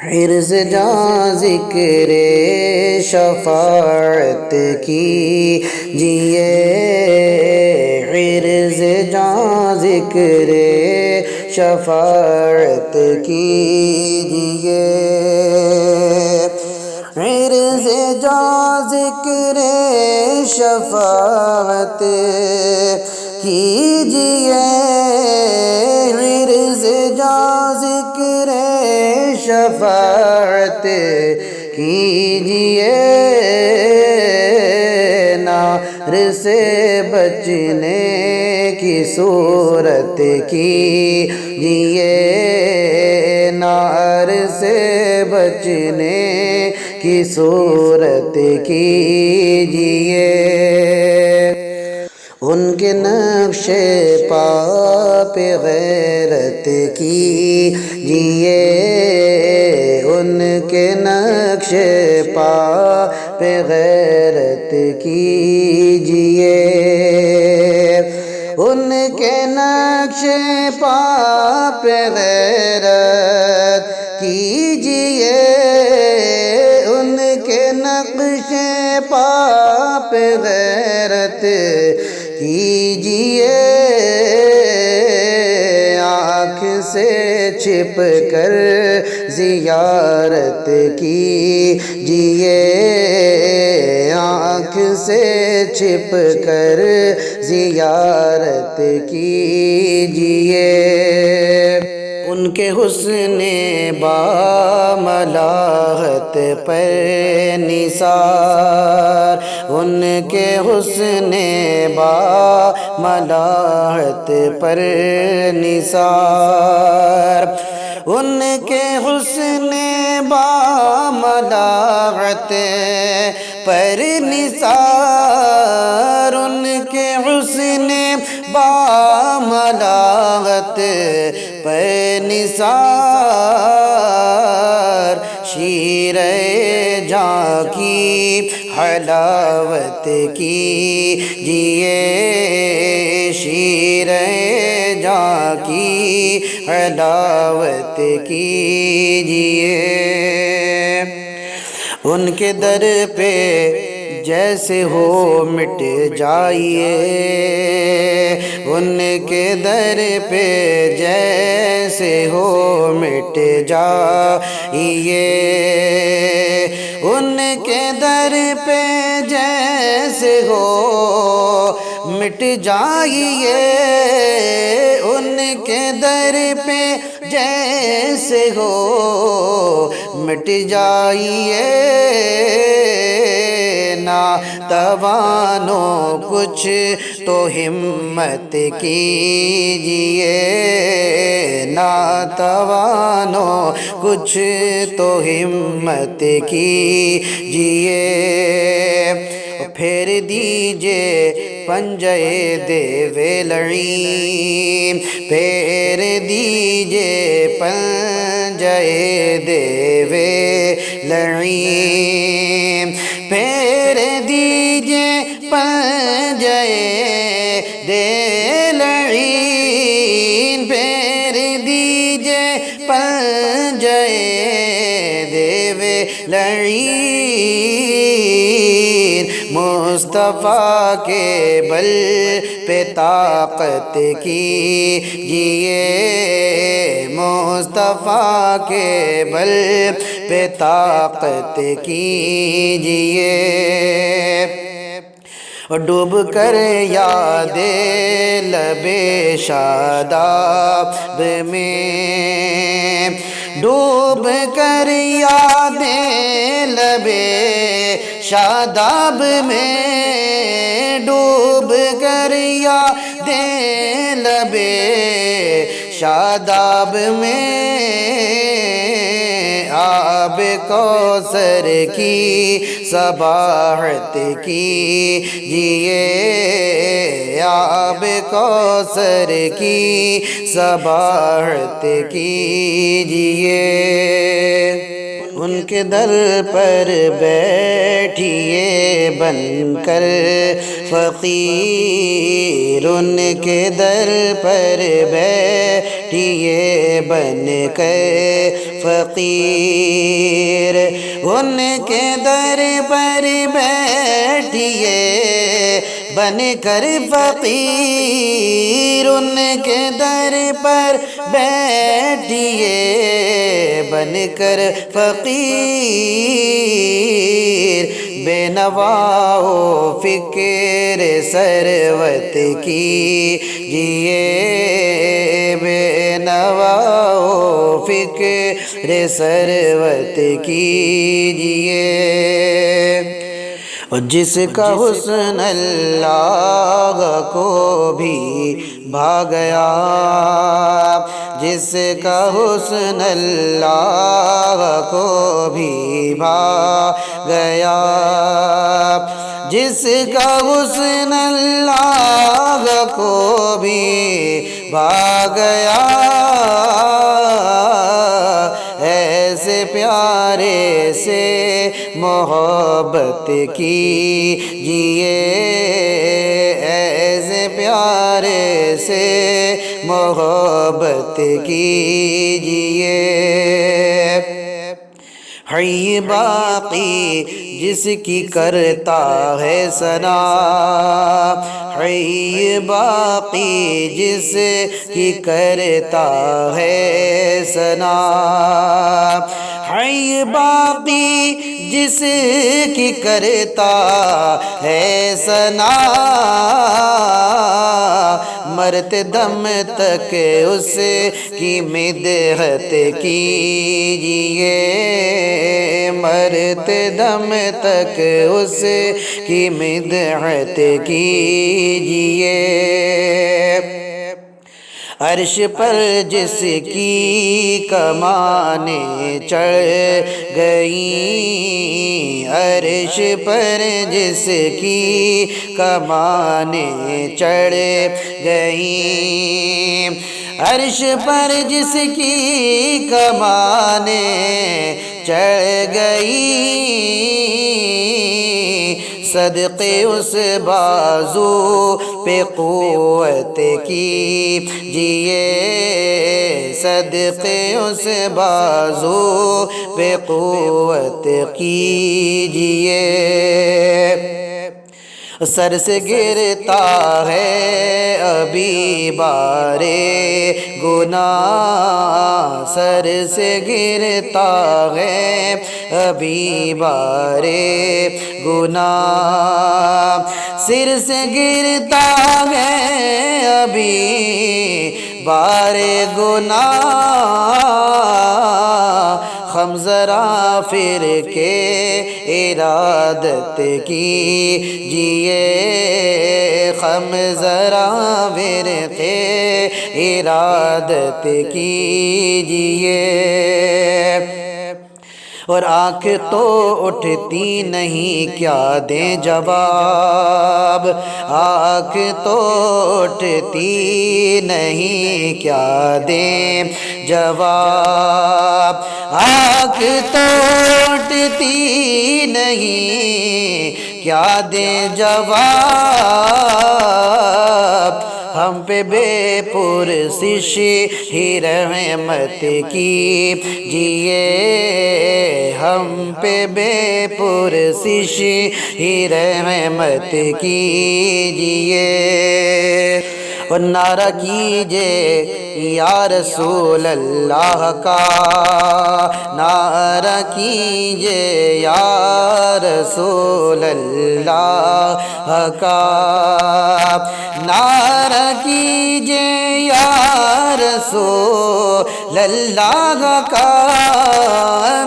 حرز جاں ذکر شفاعت کیجئے، حرز جاں ذکر شفاعت کیجئے، حرز جاں ذکر شفاعت کیجئے، حرز جاں ذکر شفاعت کیجئے، نار سے بچنے کی صورت کیجئے، نار سے بچنے کی صورت کیجئے، ان کے نقش پا پہ غیرت کیجئے، ان کے نقش پا پہ غیرت کیجئے، ان کے نقش پا پہ غیرت کیجئے، ان کے نقش پا پہ غیرت کیجئے، آنکھ سے چھپ کر زیارت کیجئے، آنکھ سے چھپ کر زیارت کیجئے، ان کے حسن با ملاحت پر نثار، ان کے حسن با ملاحت پر نثار، ان کے حسن با ملاحت پر نثار، ان کے حسن با ملاحت پر نثار، شیرِ جاں کی حلاوت کیجئے، شیرِ جاں کی حلاوت کیجئے، ان کے در پہ جیسے ہو مٹ جائیے، ان کے در پہ جیسے ہو مٹ جائیے، ان کے در پہ جیسے ہو مٹ جائیے، ان کے در پہ جیسے ہو مٹ جائیے، ناتوانو کچھ تو ہمت کیجئے، ناتوانو کچھ تو ہمت کیجئے، پھیر دیجئے پنجے دیو لعین، پھیر دیجئے پنجے دیو لعین، پھیر دیجئے پنجے دیو لعین، پھیر دیجئے پنجے دیو لعین، مصطفیٰ کے بل پہ طاقت کیجئے، مصطفیٰ کے بل پہ طاقت کیجئے، ڈوب کر یاد لب شاداب میں، ڈوب کر یاد لب شاداب میں، ڈوب کر یاد لب شاداب میں، آب کوثر کی سباحت کیجئے، آب کوثر کی سباحت کیجئے، ان کے در پر بیٹھیے بن کر فقیر، ان کے در پر بیٹھیے بن کر فقیر، ان کے در پر بیٹھیے بن کر فقیر، ان کے در پر بیٹھیے بن کر فقیر، بے نوا و فکر ثروت کیجئے، بے نوا و فکر ثروت کیجئے، اور جس کا حسن اللہ کو بھی بھا گیا، جس کا حسن اللہ کو بھی بھا گیا، جس کا حسن اللہ کو بھی بھا گیا، ایسے پیارے سے محبت کیجئے، ایسے پیارے سے محبت کیجئے، حی باقی جس کی کرتا ہے ثنا، حی باقی جس کی کرتا ہے ثنا، حی باقی جس کی کرتا ہے ثنا، مرتے دم تک اس کی مدحت کیجئے، مرتے دم تک اس کی مدحت کیجئے، عرش پر جس کی کمانیں چڑھ گئیں، عرش پر جس کی کمانیں چڑھ گئیں، عرش پر جس کی کمانیں چڑھ گئیں، صدقے اس بازو پہ قوت کیجئے، صدقے اس بازو پہ قوت کیجئے، سر سے گرتا ہے ابھی بارے گناہ، سر سے گرتا ہے ابھی بارے گناہ، سر سے گرتا ہے ابھی بارے گناہ، ہم ذرا پھر کے ارادت کیجئے، ہم ذرا پھر کے ارادت کیجئے، اور آنکھ تو اٹھتی نہیں کیا دیں جواب، آنکھ تو اٹھتی نہیں کیا دیں جواب، آنکھ تو اٹھتی نہیں کیا دیں جواب، ہم پہ بے پرسش ہی رحمت کیجئے، ہم پہ بے پرسش ہی رحمت کیجئے، اور نعرہ کیجئے یا رسول اللہ کا، نعرہ کیجئے یا رسول اللہ کا، نعرہ کیجئے یا رسول اللہ کا،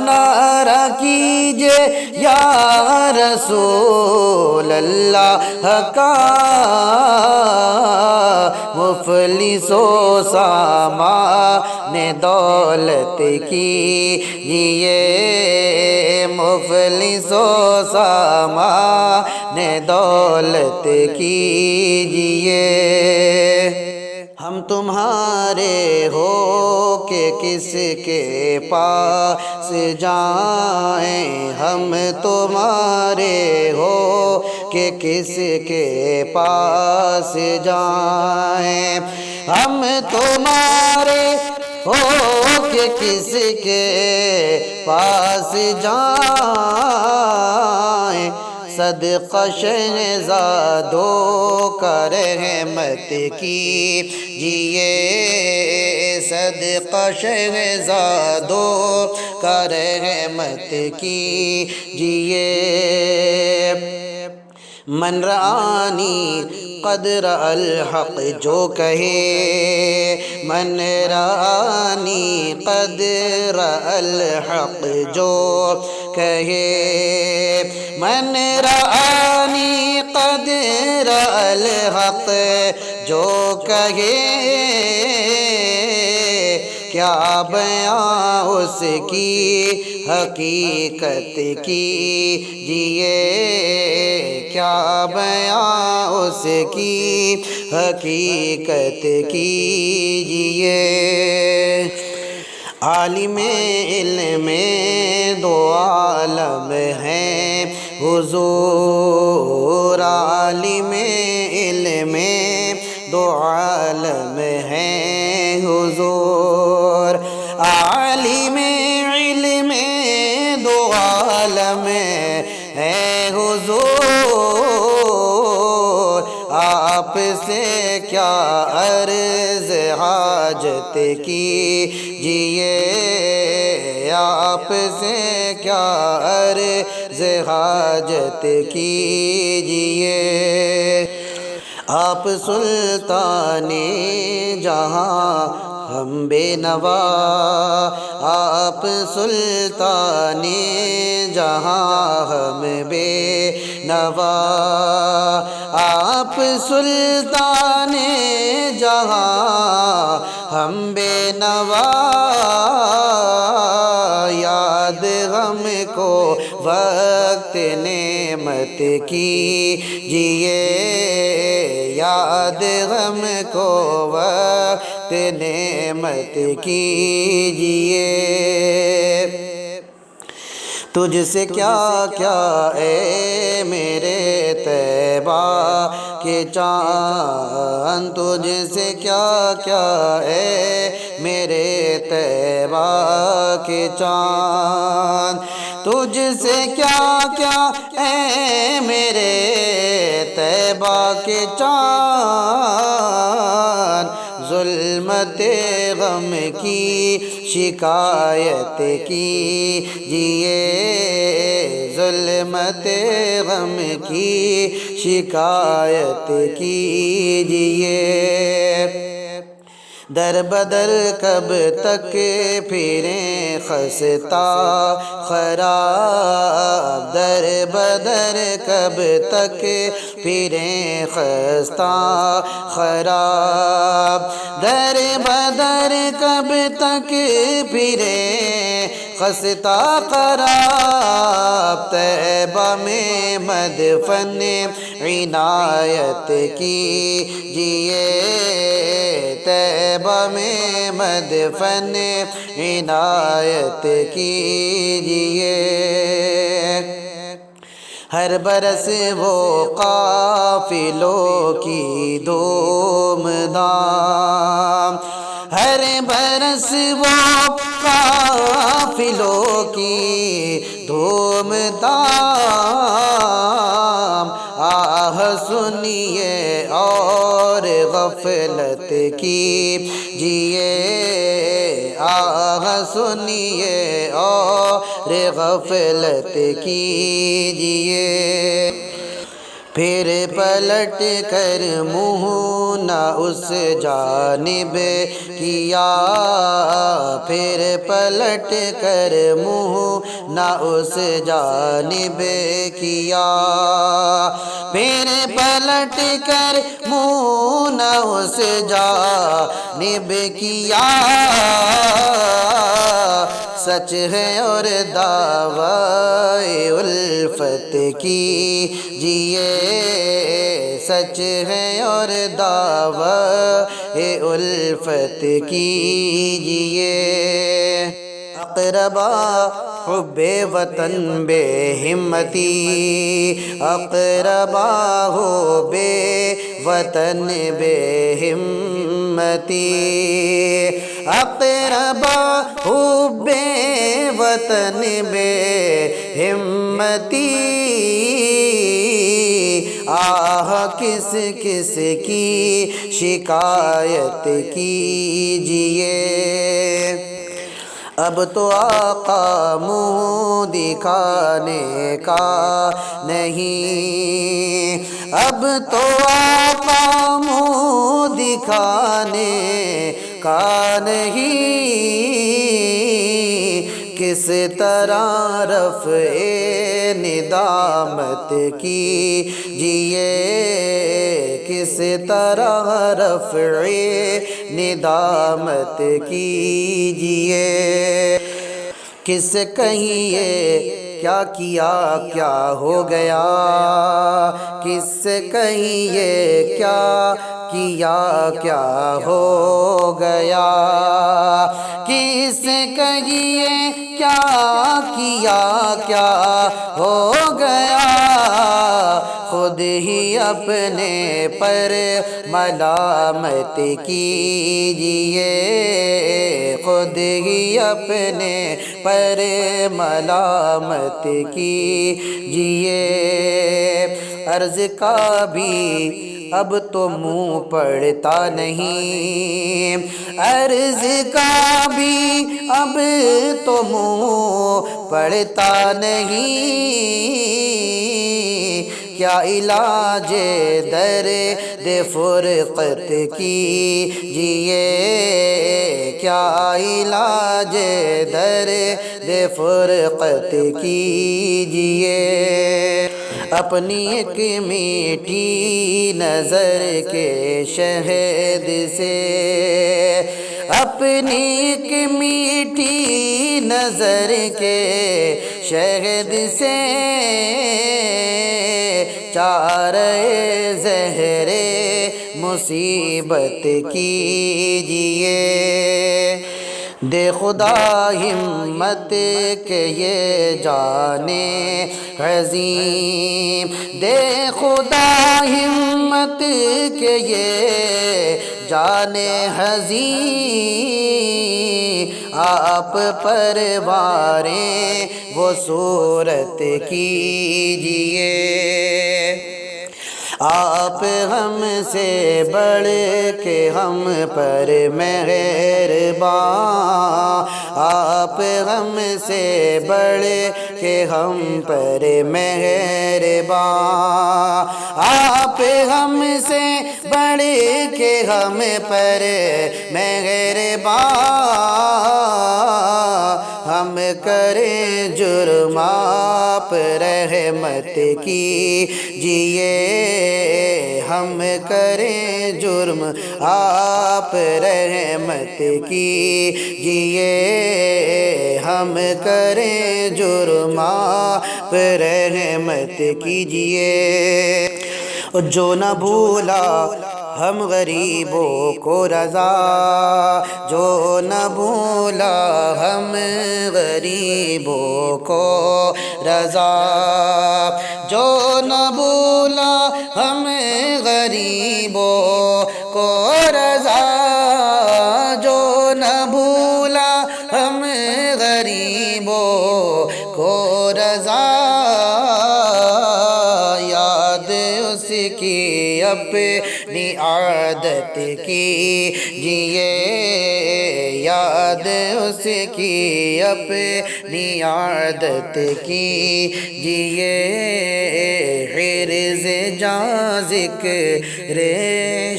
نعرہ کیجئے یا رسول اللہ کا، مفلس و سامان دولت کیجئے، مفلس و سامان دولت کیجئے، ہم تمہارے ہو کہ کس کے پاس جائیں، ہم تمہارے ہو کہ کس کے پاس جائیں، ہم تمہارے ہو کہ کس کے پاس جائیں، صدقہ شہزادوں کا رحمت کیجئے، صدقہ شہزادوں کا رحمت کیجئے۔ من رآنی قدر الحق جو کہے، من رآنی قدر الحق جو کہے، من رآنی قدر الحق جو کہے، کیا بیاں اس کی حقیقت کیجئے، کیا بیاں اس کی حقیقت کیجئے۔ عالم علم دو عالم ہیں حضور، عالم علم دو عالم ہیں حضور، عالم علم دو عالم ہیں حضور، آپ سے کیا عرض حاجت کیجئے، آپ سے کیا عرض حاجت کیجئے۔ آپ سلطان جہاں ہم بے نوا، آپ سلطان جہاں ہم بے نوا، آپ سلطان جہاں ہم بے نوا، یاد ہم کو وقت نعمت کیجئے، یاد ہم کو وقت نعمت کیجئے۔ تجھ سے کیا کیا اے میرے طیبہ کے چاند، تجھ سے کیا کیا اے میرے طیبہ کے چاند، تجھ سے کیا کیا اے میرے طیبہ کے چاند، ظلمت غم کی شکایت کیجئے، ظلمت غم کی شکایت کیجئے۔ در بدر کب تک پھریں خستہ خراب، در بدر کب تک پھریں خستہ خراب، در بدر کب تک پھریں خستہ خراب، طیبہ میں مدفن عنایت کیجئے، طیبہ میں مدفن عنایت کیجئے۔ ہر برس وہ قافلوں کی دھوم دھام، ہر برس وہ قافلوں کی دھوم دھام، آہ سنیے اور غفلت کیجئے، آہ سنیے اور غفلت کیجئے۔ پھر پلٹ کر منہ نہ اس جانب کیا، پھر پلٹ کر منہ نہ اس جانب کیا، پھر پلٹ کر منہ نہ اس جانب کیا، سچ ہے اور دعوی الفت کیجئے، سچ ہے اور دعوی الفت کیجئے۔ اقربا حب وطن بے ہمتی، اقربا ہو بے وطن بے ہمتی، اقربا حب وطن بے ہمتی، آہ کس کس کی شکایت کیجئے، اب تو آقا منہ دکھانے کا نہیں، اب تو آقا منہ دکھانے کا نہیں، کس طرح رفع ندامت کیجئے، کس طرح رفع ندامت کیجئے، کس کہیے کیا کیا کیا ہو گیا، کس کہیے کیا کیا کیا ہو گیا، کس کہیے کیا کیا ہو گیا، خود ہی اپنے پر ملامت کیجئے، خود ہی اپنے پر ملامت کیجئے، عرض کا بھی اب تو منہ پڑتا نہیں، عرض کا بھی اب تو منہ پڑتا نہیں، کیا علاج درد فرقت کیجئے، کیا علاج درد فرقت کیجئے، اپنی ایک میٹھی نظر کے شہد سے، اپنی ایک میٹھی نظر کے شہد سے، چارہ زہر مصیبت کیجئے، دے خدا ہمت کہ یہ جانے عظیم، دے خدا ہمت کہ یہ جانے عظیم، آپ پرواریں وہ صورت کیجئے، آپ ہم سے بڑھ کے ہم پر مہربان، آپ ہم سے بڑھ کے ہم پر مہربان، آپ ہم سے بڑھ کے ہم پر مہربان، ہم کریں جرم آپ رحمت کیجئے، ہم کریں جرم آپ رحمت کیجئے، ہم کریں جرم آپ رحمت کیجئے، جو نہ بھولا ہم غریبوں کو رضا، جو نہ بھولا ہم غریبوں کو رضا، جو نہ بھولا ہم غریبوں کو رضا، جو نہ بھولا ہم غریبوں کو رضا، یاد اس کی اپنی عادت کیجئے، یاد اس کی اپنی عادت کیجئے، حرز جاں ذکر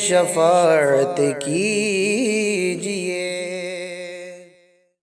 شفاعت کیجئے۔